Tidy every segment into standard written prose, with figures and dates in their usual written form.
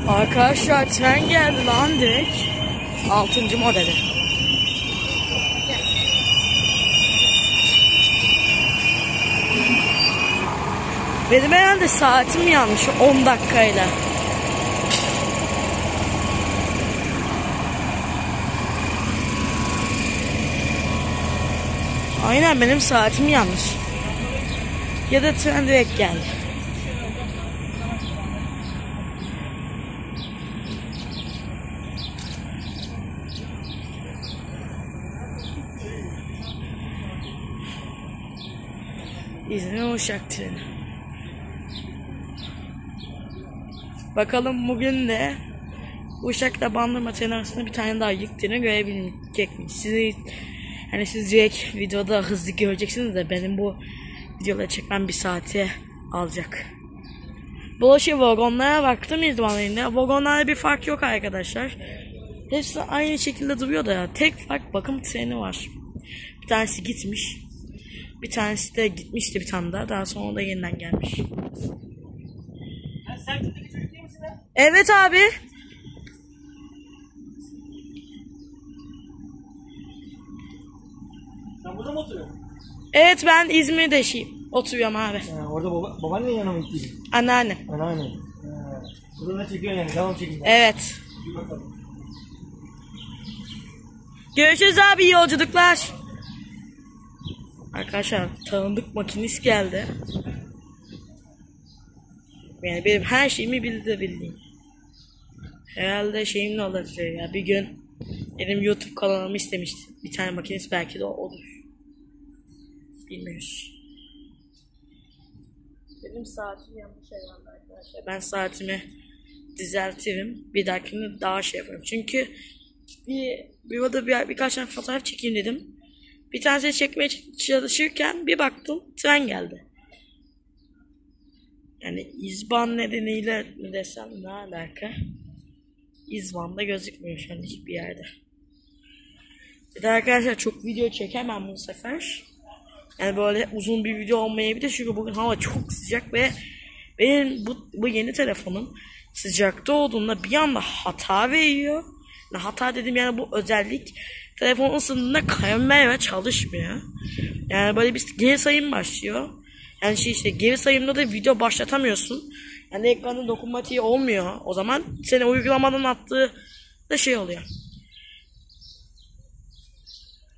Arkadaşlar tren geldi lan direkt. 6. modeli. Benim herhalde saatim yanlış 10 dakikayla. Aynen benim saatim yanlış. Ya da tren direkt geldi. İzmir Uşak treni. Bakalım bugün de Uşak'ta Bandırma treni arasında bir tane daha yıktığını görebilecek miyiz? Siz direkt videoda hızlı göreceksiniz de benim bu videoları çekmem bir saate alacak. Dolaşıyor vagonlara baktım İzmir'de. Vagonlarda bir fark yok arkadaşlar. Hepsi aynı şekilde duruyor da tek fark bakım treni var. Bir tanesi gitmiş. Bir tanesi de gitmişti bir tane daha sonra da yeniden gelmiş. Sen çocuk değil misin lan? Evet abi. Sen burada mı oturuyorsun? Evet ben İzmir'de oturuyorum abi. Orada babaannenin yanına mı gittin? Anneanne. Anneanne. Burada ne çekiyorsun yani? Devam çekin. Evet. Bir bakalım. Görüşürüz abi, iyi yolculuklar. Arkadaşlar tanıdık makinist geldi. Yani benim her şeyimi bildiğim. Herhalde şeyim ne olabilir ya, bir gün benim YouTube kanalımı istemişti. Bir tane makinist, belki de olur. Bilmiyoruz. Benim saatim yanlış herhalde arkadaşlar. Ben saatimi düzeltirim. Bir dahakini daha şey yaparım. Çünkü birkaç tane fotoğraf çekeyim dedim. Bir tanesini çekmeye çalışırken bir baktım tren geldi. Yani İzban nedeniyle mi desem, ne alaka? İzban'da gözükmüyor şu an hiçbir yerde. Bir de arkadaşlar çok video çekemem bu sefer. Yani böyle uzun bir video olmayabilir çünkü bugün hava çok sıcak ve benim bu yeni telefonum sıcakta olduğunda bir anda hata veriyor. Yani hata dedim yani bu özellik telefonun ısındığında kamera çalışmıyor. Yani böyle bir geri sayım başlıyor. Yani işte geri sayımda da video başlatamıyorsun. Yani ekranın dokunmatiği olmuyor. O zaman seni uygulamadan attığı da şey oluyor.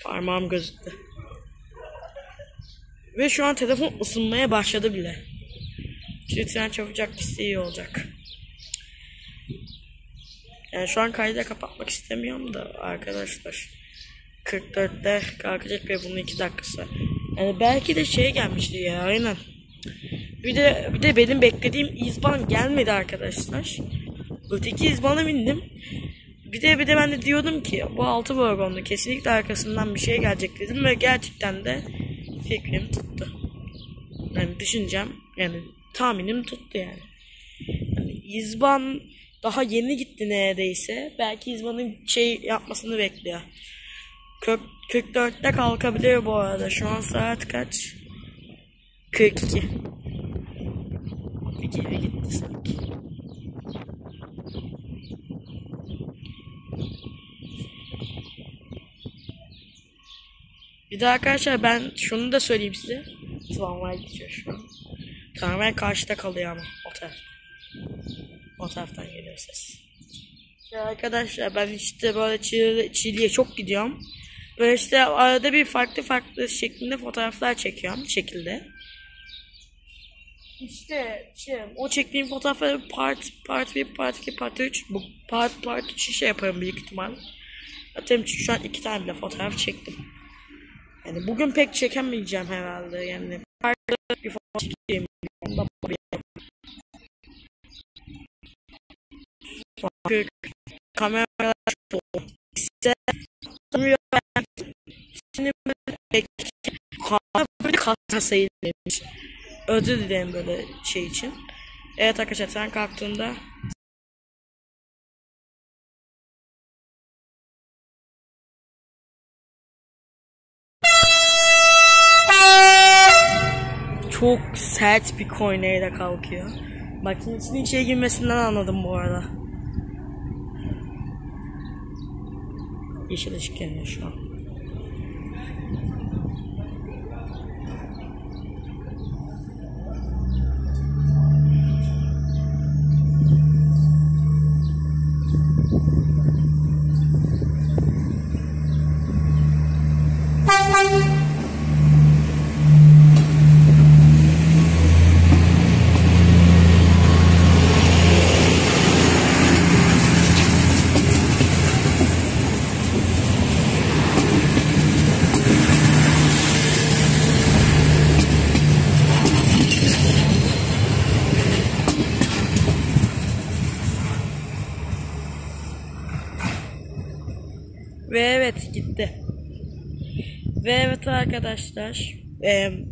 Parmağım gözüktü. Ve şu an telefon ısınmaya başladı bile. Lütfen çabucak gitse iyi olacak. Yani şu an kaydı kapatmak istemiyorum da arkadaşlar. 44'te kalkacak ve bunun 2 dakikası. Yani belki de şey gelmişti ya, aynen. Bir de benim beklediğim İzban gelmedi arkadaşlar. Öteki İzban'a bindim. Bir de ben de diyordum ki bu 6 vagonda kesinlikle arkasından bir şey gelecek dedim ve gerçekten de fikrim tuttu. Yani düşüncem, yani tahminim tuttu yani. Yani İzban daha yeni gitti neredeyse. Belki İzban'ın şey yapmasını bekliyor. 44'te kalkabilir bu arada. Şu an saat kaç? 42. Bir geri gitti sanki. Bir de arkadaşlar ben şunu da söyleyeyim size. Tramvay geçiyor şu an. Tramvay karşıda kalıyor ama o taraftan geliyor ses. Ya arkadaşlar ben işte böyle Çiğli'ye çok gidiyorum. Böyle işte arada bir farklı şeklinde fotoğraflar çekiyorum şekilde. İşte o çektiğim fotoğrafları part 1, part 2, part 3, bu part 3'ü şey yaparım büyük ihtimal. Zaten çünkü şu an 2 tane bile fotoğraf çektim. Yani bugün pek çekemeyeceğim herhalde yani. Bir fotoğraf çekeyim. Kameralar çok istemiyor. Şimdi böyle kasa sayılmış. Özür dilerim böyle şey için. Evet arkadaşlar tren kalktığında çok sert bir korneyle kalkıyor. Makinesinin içeri girmesinden anladım bu arada. Yeşil ışık yanıyor şu an. Ve evet gitti. Ve evet arkadaşlar,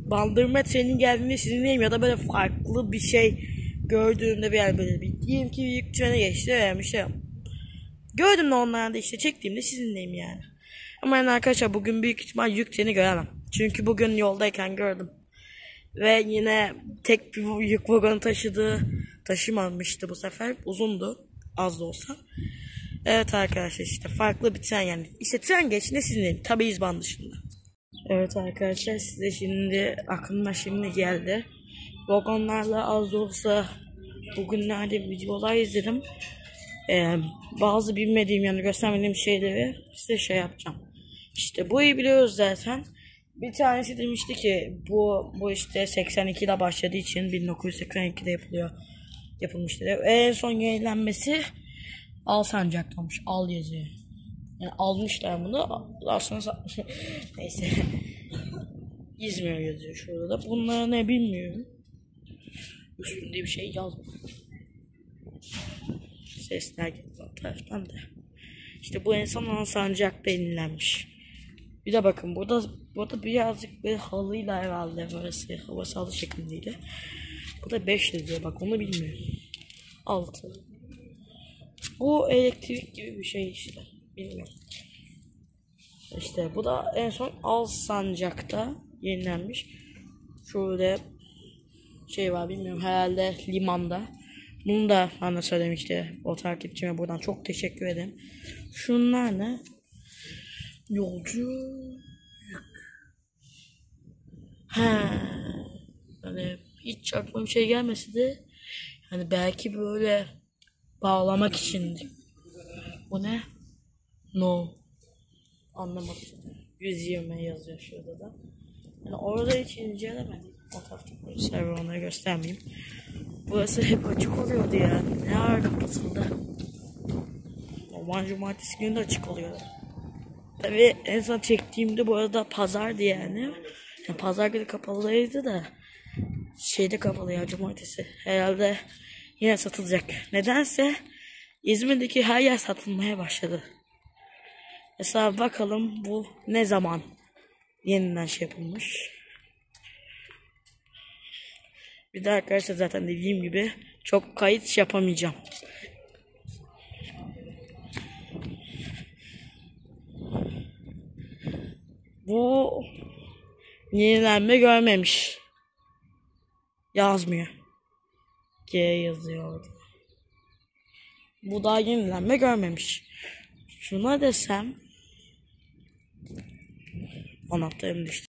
bandırma treni geldiğinde sizinleyim ya da böyle farklı bir şey gördüğümde bir yer böyle bir diyelim ki büyük trene geçti veya bir şey gördüm de onlarda işte çektiğimde sizinleyim yani. Ama yani arkadaşlar bugün büyük ihtimal yük treni göremem. Çünkü bugün yoldayken gördüm. Ve yine tek bir yük vagonu taşımamıştı bu sefer. Uzundu az da olsa. Evet arkadaşlar işte farklı bir tren yani. İşte tren geçtiğinde sizinleyim. Tabi İzban dışında. Evet arkadaşlar size şimdi aklıma şimdi geldi. Vagonlarla az da olsa bugünlerde videolar izledim. Bazı bilmediğim yani göstermediğim şeyleri size şey yapacağım. İşte bu iyi biliyoruz zaten. Bir tanesi demişti ki bu işte 82'de başladığı için 1982'de yapılmıştı. En son yenilenmesi Alsancak'ta olmuş. Al yazıyor. Yani almışlar bunu. Aslında satmış. Neyse. İzmir yazıyor şurada da. Bunlar ne bilmiyorum. Üstünde bir şey yazmıyor. Sesler geliyor o taraftan da. İşte bu en son Alsancak'ta yenilenmiş. Bir de bakın burada birazcık bir halıyla herhalde burası havası halı şeklindeydi. Bu da 5 diyor bak onu bilmiyorum. 6. Bu elektrik gibi bir şey işte. Bilmiyorum. İşte bu da en son Alsancak'ta yenilenmiş. Şöyle şey var bilmiyorum herhalde limanda. Bunu da bana söylemişti o takipçime buradan çok teşekkür ederim. Şunlar ne? Yolcu yük. Hani hiç aklıma bir şey gelmesi de hani belki böyle bağlamak için. Bu ne? No. Anlamadım. 120 yazıyor şurada da. Yani orada hiç incelemedim. O tarafta polisler var onları göstermeyeyim. Burası hep açık oluyordu ya. Ne ara kapatıldı? Normal cumartesi günü de açık oluyordu. Tabii en son çektiğimde bu arada pazardı yani. Yani pazar günü kapalıydı da şeyde kapalı ya cumartesi. Herhalde yine satılacak. Nedense İzmir'deki her yer satılmaya başladı. Mesela bakalım bu ne zaman yeniden şey yapılmış. Bir de arkadaşlar zaten dediğim gibi çok kayıt yapamayacağım. Bu yenilenme görmemiş. Yazmıyor. G yazıyor orada. Bu daha yenilenme görmemiş. Şuna desem anahtarım düştü.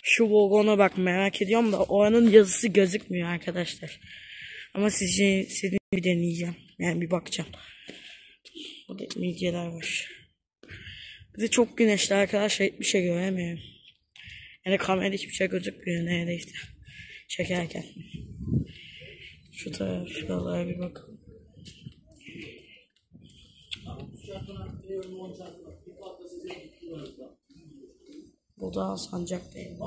Şu vagona bak merak ediyorum da oranın yazısı gözükmüyor arkadaşlar. Ama sizin bir deneyeceğim. Yani bir bakacağım. Burada midyeler var. Bir de çok güneşli arkadaşlar hiçbir şey göremiyorum. Yani kamerada hiçbir şey gözükmüyor neredeyse. Çekerken. Şu taraflara bir bakalım. Bu da Alsancak'tayım.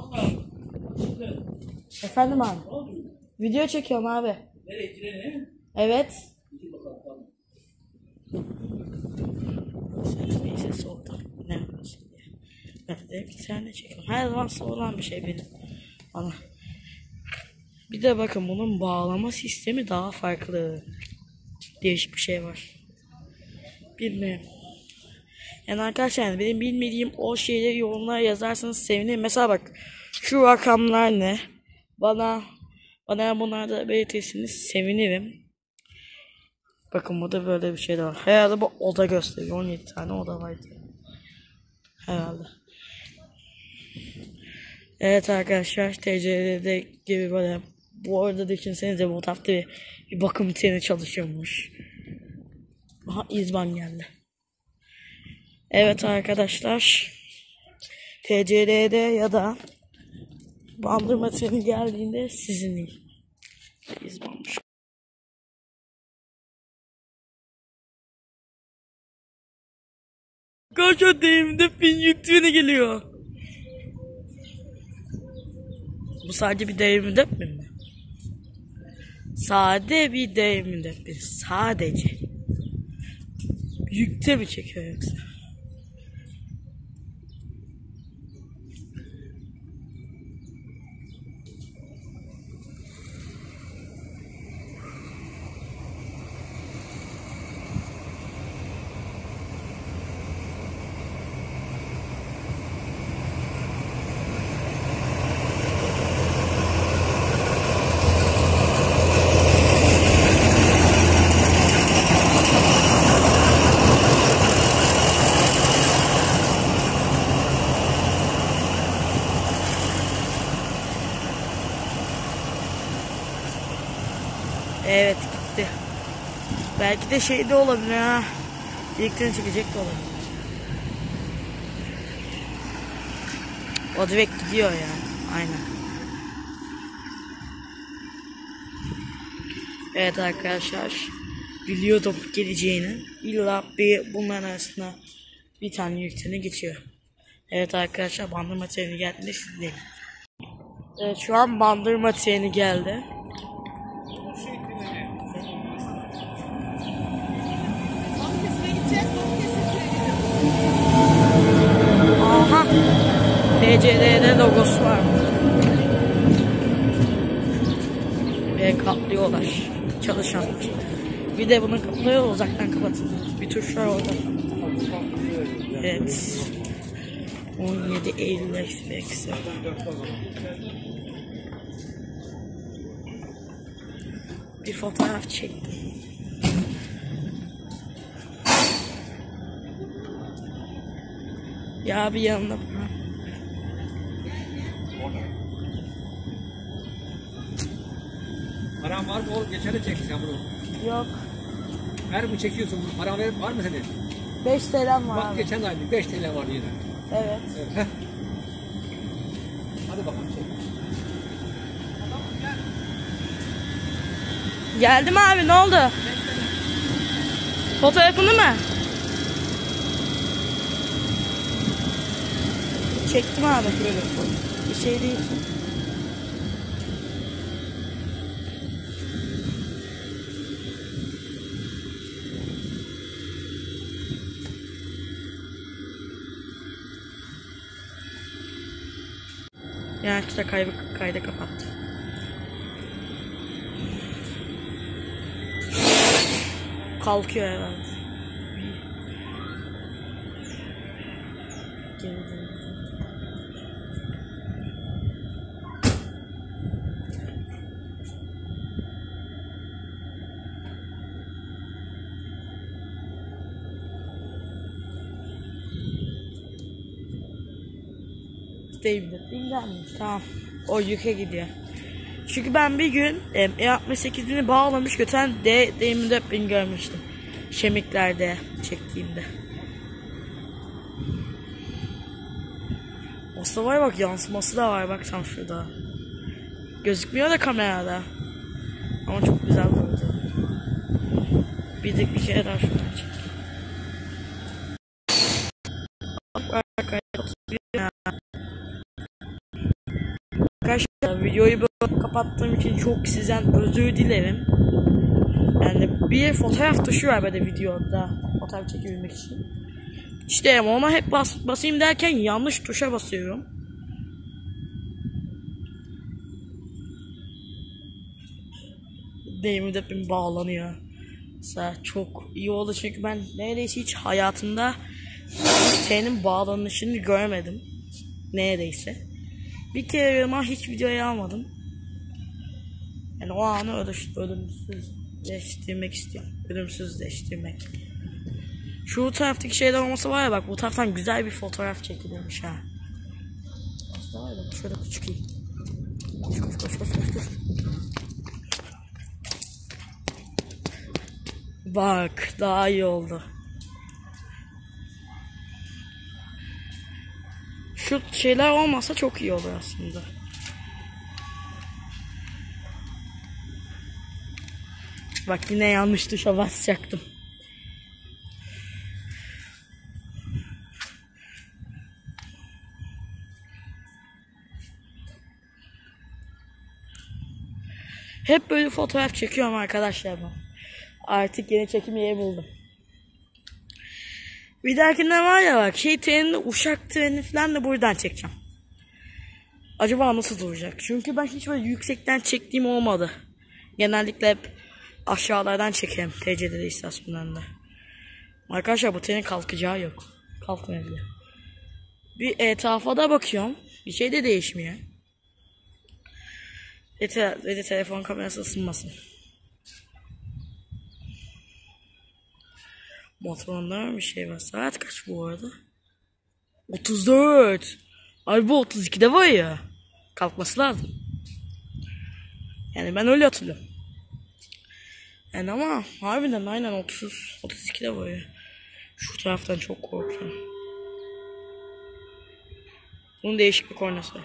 Efendim abi. Video çekiyorum abi. Nereye? Evet. Neyse soğukta. Ne yapıyorsun diye. Ben de bir tane çekiyorum. Her zaman soğulan bir şey benim. Bana. Bir de bakın bunun bağlama sistemi daha farklı. Değişik bir şey var. Bilmiyorum. Yani arkadaşlar yani benim bilmediğim o şeyleri yorumlara yazarsanız sevinirim. Mesela bak şu rakamlar ne? Bana bunlarda belirtirseniz sevinirim. Bakın burada böyle bir şey de var. Herhalde bu oda gösteriyor. 17 tane oda vardı. Herhalde. Evet arkadaşlar TC'de gibi böyle bu arada düşünsenize bu hafta bir bakım treni çalışıyormuş. Aha İzban geldi. Evet arkadaşlar TC'de ya da bandırma treni geldiğinde sizinleyim. İzbanmış. Kaç ödeyimde bin yük treni geliyor. Bu sadece bir devrimde mi? Sade bir devrimde mi? Sadece. Yükte mi çekiyor yoksa? Evet gitti. Belki de şey de olabilir ha. İlkten çıkacak da olabilir. O direkt gidiyor yani. Aynen. Evet arkadaşlar. Biliyordum geleceğini. İlla bir bunların arasında bir tane yükseni geçiyor. Evet arkadaşlar bandırma treni geldiğinde sizdeyim. Evet şu an bandırma treni geldi. Aha. TCD'de logosu var. Ve kaplıyorlar. Çalışanlar. Bir de bunu kaplıyor uzaktan kapatın. Bir tuş var orada. Evet. 17 Eylül eksi. Bir fotoğraf çektim. Ya bir yanına Paran var mı oğlum? Geçen de çektin sen bunu. yok. Her mi çekiyorsun? Paran var mı senin? 5 TL'm var Bak abi. geçen de aynı. 5 TL vardı yine. Evet. Evet. Hadi bakalım. Geldim abi ne oldu? Fotoğrafını mı? Çektim abi. Bir şey değil. Yani işte kaydı kapattı. Kalkıyor herhalde. Geri dön. Dinlenmiş. Tamam. O yüke gidiyor. Çünkü ben bir gün E68'ini bağlamış götüren D24.000 görmüştüm. Şemiklerde çektiğimde. Aslında var bak yansıması da var bak tam şurada. Gözükmüyor da kamerada. Ama çok güzel oldu. Bir kere daha şuradan çek. Arkadaşlar videoyu böyle kapattığım için çok sizden özür dilerim. Yani bir fotoğraf tuşu var böyle videoda fotoğraf çekebilmek için. İşte ona hep basayım derken yanlış tuşa basıyorum. D24.000 bağlanıyor. Mesela çok iyi oldu çünkü ben neredeyse hiç hayatımda Senin bağlanışını görmedim. Neredeyse. Bir kere ama hiç videoya almadım. Yani o anı ölümsüzleştirmek istiyorum. Ölümsüzleştirmek. Şu taraftaki şeyler olmasa var ya, bak bu taraftan güzel bir fotoğraf çekilirmiş ha. Aslında var ya, şöyle çıkayım. Koş. Bak daha iyi oldu. Şu şeyler olmasa çok iyi olur aslında. Bak yine yanlış tuşa basacaktım. Hep böyle fotoğraf çekiyorum arkadaşlar ben. Artık yeni çekim yeri buldum. Bir dahakinde var ya bak trenini, Uşak treni falan da buradan çekeceğim. Acaba nasıl duracak? Çünkü ben hiç böyle yüksekten çektiğim olmadı. Genellikle hep aşağılardan çekerim TC'de istasyonlarında. Arkadaşlar bu trenin kalkacağı yok. Kalkmıyor bile. Bir etrafa da bakıyorum. Bir şey de değişmiyor. Ve de telefon kamerası ısınmasın. Motorunda bir şey var. Saat kaç bu arada? 34. Abi bu 32'de var ya. Kalkması lazım. Yani ben öyle hatırlıyorum. Yani ama harbiden aynen 32'de var ya. Şu taraftan çok korkuyorum. Bunun değişik bir kornası var.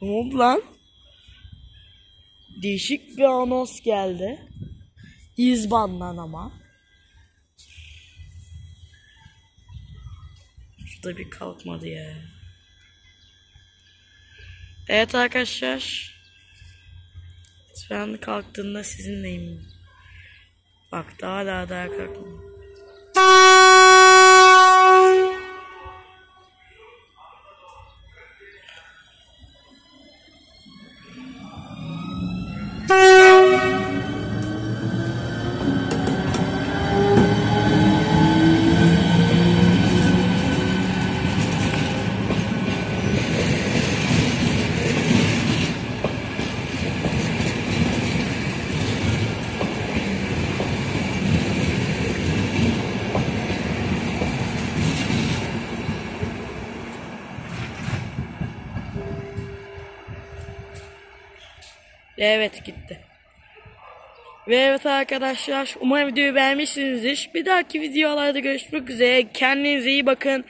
Ne oldu lan? Değişik bir anons geldi. İzban'dan ama. Şurada bir kalkmadı ya. Evet arkadaşlar. Ben kalktığında sizinleyim. Bak daha kalkmadı. Evet gitti. Ve evet arkadaşlar umarım videoyu beğenmişsinizdir. Bir dahaki videolarda görüşmek üzere. Kendinize iyi bakın.